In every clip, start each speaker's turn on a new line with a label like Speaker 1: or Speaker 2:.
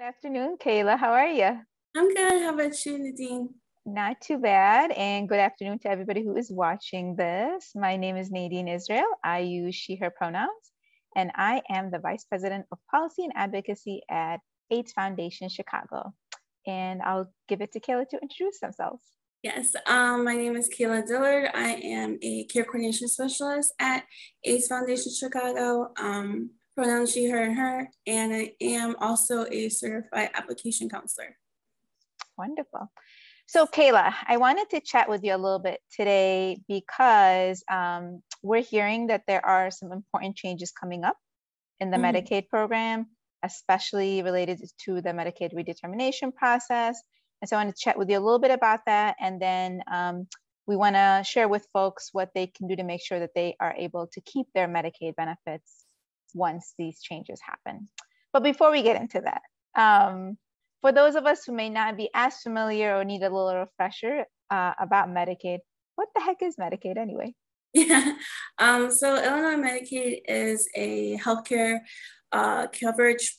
Speaker 1: Afternoon, Kayla. How are you?
Speaker 2: I'm good. How about you, Nadeen?
Speaker 1: Not too bad. And good afternoon to everybody who is watching this. My name is Nadeen Israel. I use she, her pronouns, and I am the Vice President of Policy and Advocacy at AIDS Foundation Chicago. And I'll give it to Kayla to introduce themselves.
Speaker 2: Yes, my name is Kayla Dillard. I am a care coordination specialist at AIDS Foundation Chicago. Pronouns she, her, and her, and I am also a certified application counselor.
Speaker 1: Wonderful. So Kayla, I wanted to chat with you a little bit today because we're hearing that there are some important changes coming up in the Medicaid program, especially related to the Medicaid redetermination process. And so I want to chat with you a little bit about that. And then we want to share with folks what they can do to make sure that they are able to keep their Medicaid benefits once these changes happen. But before we get into that, for those of us who may not be as familiar or need a little refresher about Medicaid, what the heck is Medicaid anyway?
Speaker 2: Yeah, so Illinois Medicaid is a healthcare coverage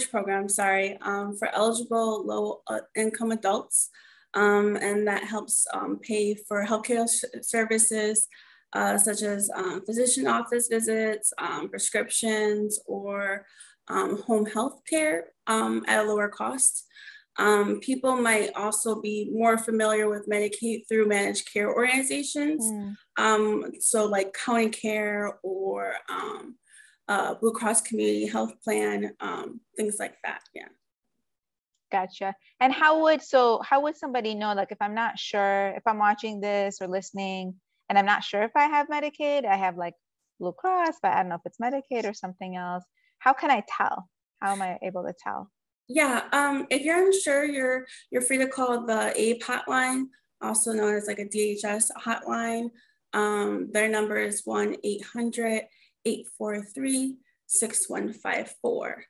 Speaker 2: program, for eligible low-income adults, and that helps pay for healthcare services such as physician office visits, prescriptions, or home health care at a lower cost. People might also be more familiar with Medicaid through managed care organizations. So like County Care or Blue Cross Community Health Plan, things like that, yeah.
Speaker 1: Gotcha. And how would somebody know, like if I'm not sure, if I'm watching this or listening, and I'm not sure if I have Medicaid, I have like Blue Cross, but I don't know if it's Medicaid or something else. How can I tell? How am I able to tell?
Speaker 2: Yeah, if you're unsure, you're free to call the AIP hotline, also known as like a DHS hotline. Their number is 1-800-843-6154.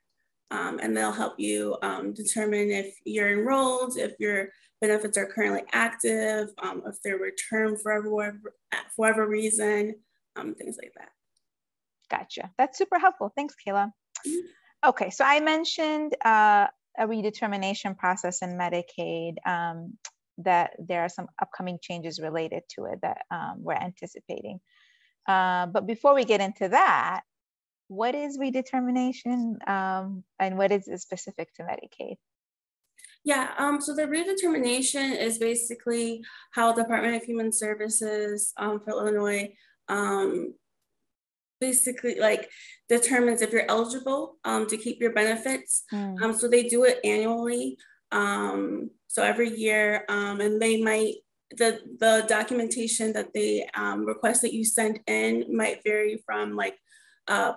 Speaker 2: And they'll help you determine if you're enrolled, if your benefits are currently active, if they're returned for whatever reason, things like that.
Speaker 1: Gotcha. That's super helpful. Thanks, Kayla. Okay, so I mentioned a redetermination process in Medicaid, that there are some upcoming changes related to it that we're anticipating. But before we get into that, what is redetermination and what is it specific to Medicaid?
Speaker 2: Yeah, so the redetermination is basically how the Department of Human Services for Illinois basically like determines if you're eligible to keep your benefits. So they do it annually. So every year, and they might, the documentation that they request that you send in might vary from like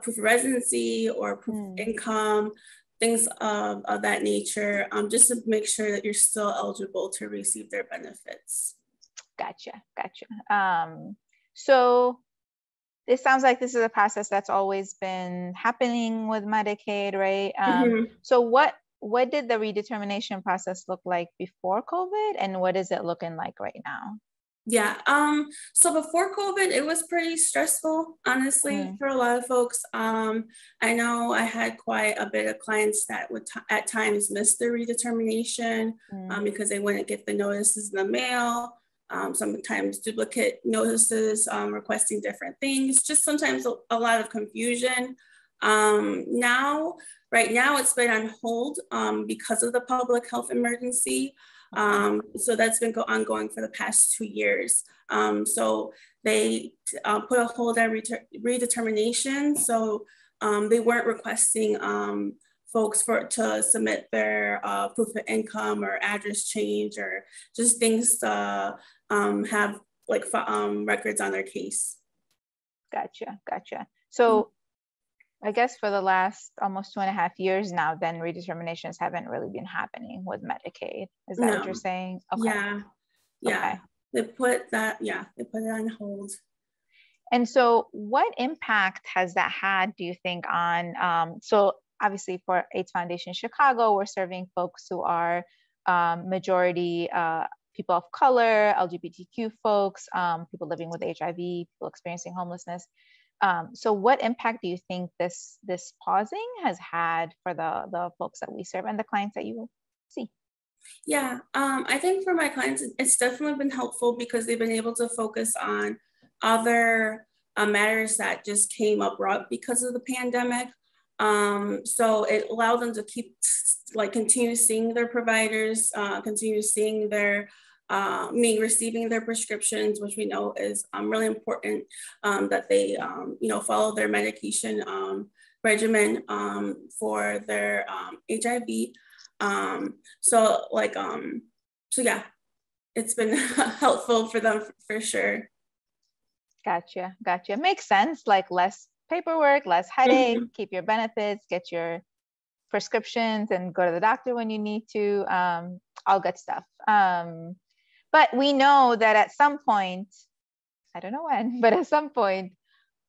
Speaker 2: proof of residency or proof of income, things of that nature, just to make sure that you're still eligible to receive their benefits. Gotcha.
Speaker 1: So it sounds like this is a process that's always been happening with Medicaid, right? So what did the redetermination process look like before COVID, and what is it looking like right now?
Speaker 2: Yeah, so before COVID, it was pretty stressful, honestly, for a lot of folks. I know I had quite a bit of clients that would at times miss their redetermination because they wouldn't get the notices in the mail. Sometimes duplicate notices requesting different things, just sometimes a lot of confusion. Right now it's been on hold because of the public health emergency. So that's been ongoing for the past 2 years. So they put a hold on redetermination. So they weren't requesting folks to submit their proof of income or address change or just things to have like records on their case. Gotcha.
Speaker 1: So I guess for the last almost 2.5 years now, then redeterminations haven't really been happening with Medicaid. Is that what you're saying?
Speaker 2: Okay. Yeah. Okay. They put it on hold.
Speaker 1: And so what impact has that had, do you think, on, so obviously for AIDS Foundation Chicago, we're serving folks who are majority people of color, LGBTQ folks, people living with HIV, people experiencing homelessness. So what impact do you think this pausing has had for the folks that we serve and the clients that you see?
Speaker 2: Yeah, I think for my clients, it's definitely been helpful because they've been able to focus on other matters that just came up right because of the pandemic. So it allowed them to continue seeing their providers, continue seeing their receiving their prescriptions, which we know is really important, that they follow their medication regimen for their HIV. So yeah, it's been helpful for them for sure.
Speaker 1: Gotcha. Makes sense. Like less paperwork, less headache, keep your benefits, get your prescriptions, and go to the doctor when you need to. All good stuff. But we know that at some point, I don't know when, but at some point,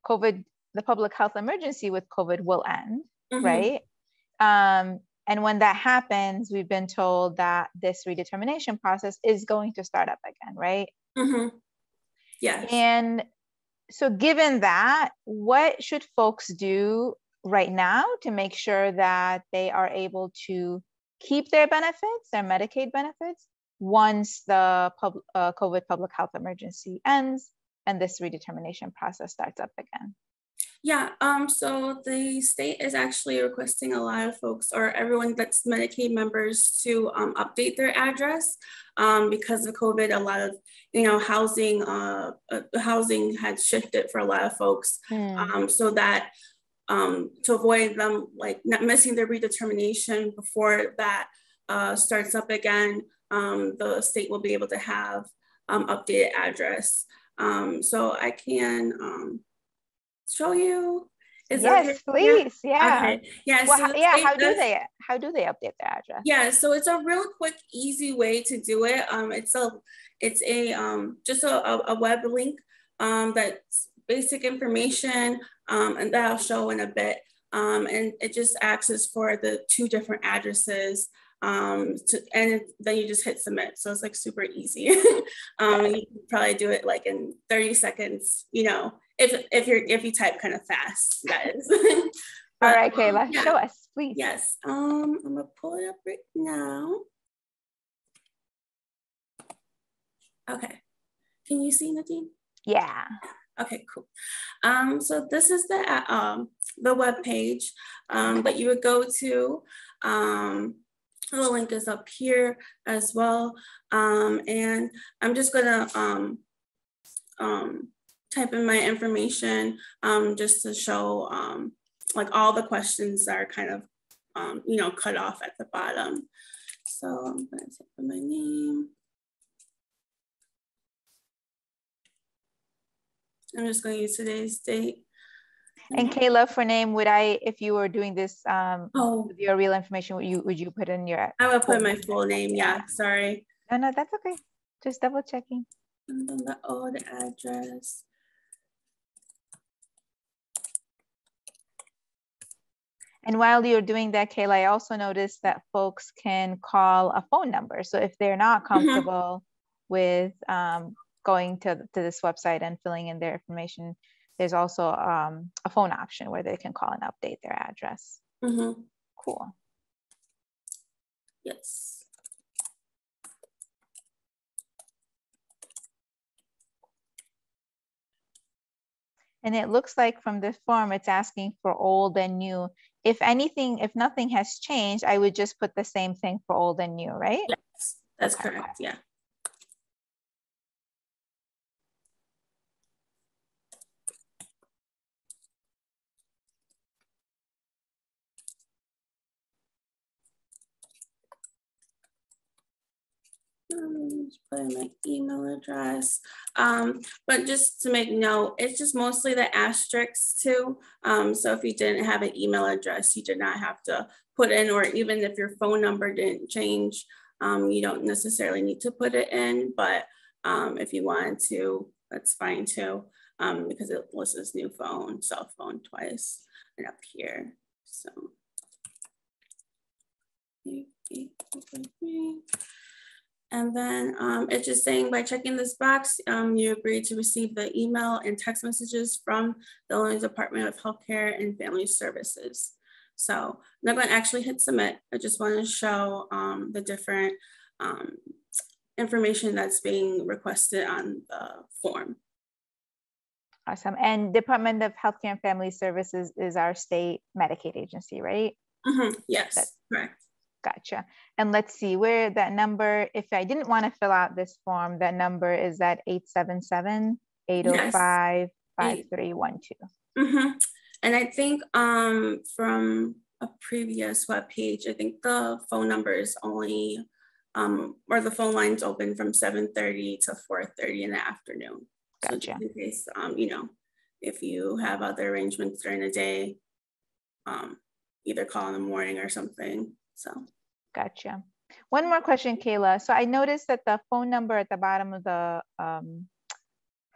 Speaker 1: COVID, the public health emergency with COVID will end, right? And when that happens, we've been told that this redetermination process is going to start up again, right?
Speaker 2: Yes.
Speaker 1: And so given that, what should folks do right now to make sure that they are able to keep their benefits, their Medicaid benefits, once the COVID public health emergency ends and this redetermination process starts up again?
Speaker 2: Yeah, so the state is actually requesting a lot of folks, or everyone that's Medicaid members, to update their address because of COVID. A lot of housing had shifted for a lot of folks, so that to avoid them not missing their redetermination before that starts up again, the state will be able to have updated address. So I can show you.
Speaker 1: Yes, please. Yeah.
Speaker 2: Okay. Yeah.
Speaker 1: Well,
Speaker 2: so
Speaker 1: how do they update their address?
Speaker 2: Yeah. So it's a real quick, easy way to do it. It's just a web link that's basic information, and that I'll show in a bit. And it just asks for the 2 different addresses. And then you just hit submit. So it's super easy. You can probably do it in 30 seconds, if you type kind of fast, that is.
Speaker 1: All right, Kayla, show us, please.
Speaker 2: Yes, I'm gonna pull it up right now. Okay, can you see, Nadeen?
Speaker 1: Yeah.
Speaker 2: Okay, cool. So this is the web page that you would go to. The link is up here as well. And I'm just gonna type in my information just to show all the questions that are kind of cut off at the bottom. So I'm gonna type in my name. I'm just going to use today's date.
Speaker 1: And Kayla, for name, if you were doing this with your real information, would you put in your?
Speaker 2: I would put my full name. Yeah, sorry.
Speaker 1: No, that's okay. Just double checking.
Speaker 2: And then the old address.
Speaker 1: And while you're doing that, Kayla, I also noticed that folks can call a phone number. So if they're not comfortable with going to this website and filling in their information, there's also a phone option where they can call and update their address. Cool.
Speaker 2: Yes.
Speaker 1: And it looks like from this form, it's asking for old and new. If nothing has changed, I would just put the same thing for old and new, right?
Speaker 2: Yes, that's correct, yeah. Just put in my email address. But just to make note, it's just mostly the asterisks too. So if you didn't have an email address, you did not have to put in, or even if your phone number didn't change, you don't necessarily need to put it in. But if you wanted to, that's fine too, because it lists new phone, cell phone twice, and up here. So. And then it's just saying by checking this box, you agree to receive the email and text messages from the Illinois Department of Healthcare and Family Services. So I'm not going to actually hit submit. I just want to show the different information that's being requested on the form.
Speaker 1: Awesome. And Department of Healthcare and Family Services is our state Medicaid agency, right?
Speaker 2: Yes, that's correct.
Speaker 1: Gotcha. And let's see where that number, if I didn't want to fill out this form, that number is at 877-805-5312.
Speaker 2: And I think from a previous webpage, I think the phone number is only, or the phone line's open from 7:30 to 4:30 in the afternoon.
Speaker 1: Gotcha.
Speaker 2: So in case, you know, if you have other arrangements during the day, either call in the morning or something, so.
Speaker 1: Gotcha. One more question, Kayla. So I noticed that the phone number at the bottom of the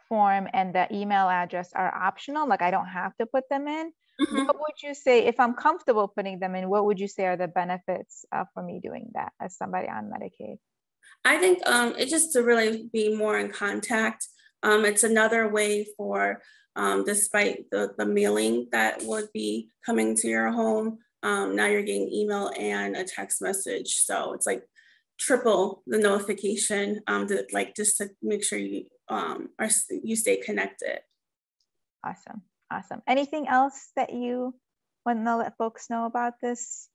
Speaker 1: form and the email address are optional, like I don't have to put them in. What would you say, if I'm comfortable putting them in, what would you say are the benefits for me doing that as somebody on Medicaid?
Speaker 2: I think it's just to really be more in contact. It's another way for, despite the mailing that would be coming to your home, now you're getting email and a text message. So it's like triple the notification, just to make sure you you stay connected.
Speaker 1: Awesome, awesome. Anything else that you want to let folks know about this?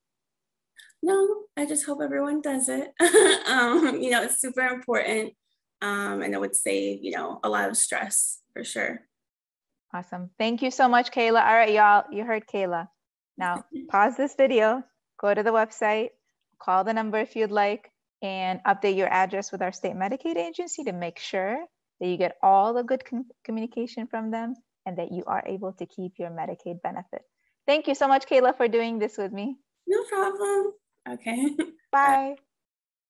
Speaker 2: No, I just hope everyone does it. You know, it's super important. And it would save, you know, a lot of stress for sure.
Speaker 1: Awesome. Thank you so much, Kayla. All right, y'all, you heard Kayla. Now pause this video, go to the website, call the number if you'd like, and update your address with our state Medicaid agency to make sure that you get all the good communication from them and that you are able to keep your Medicaid benefit. Thank you so much, Kayla, for doing this with me.
Speaker 2: No problem. Okay.
Speaker 1: Bye.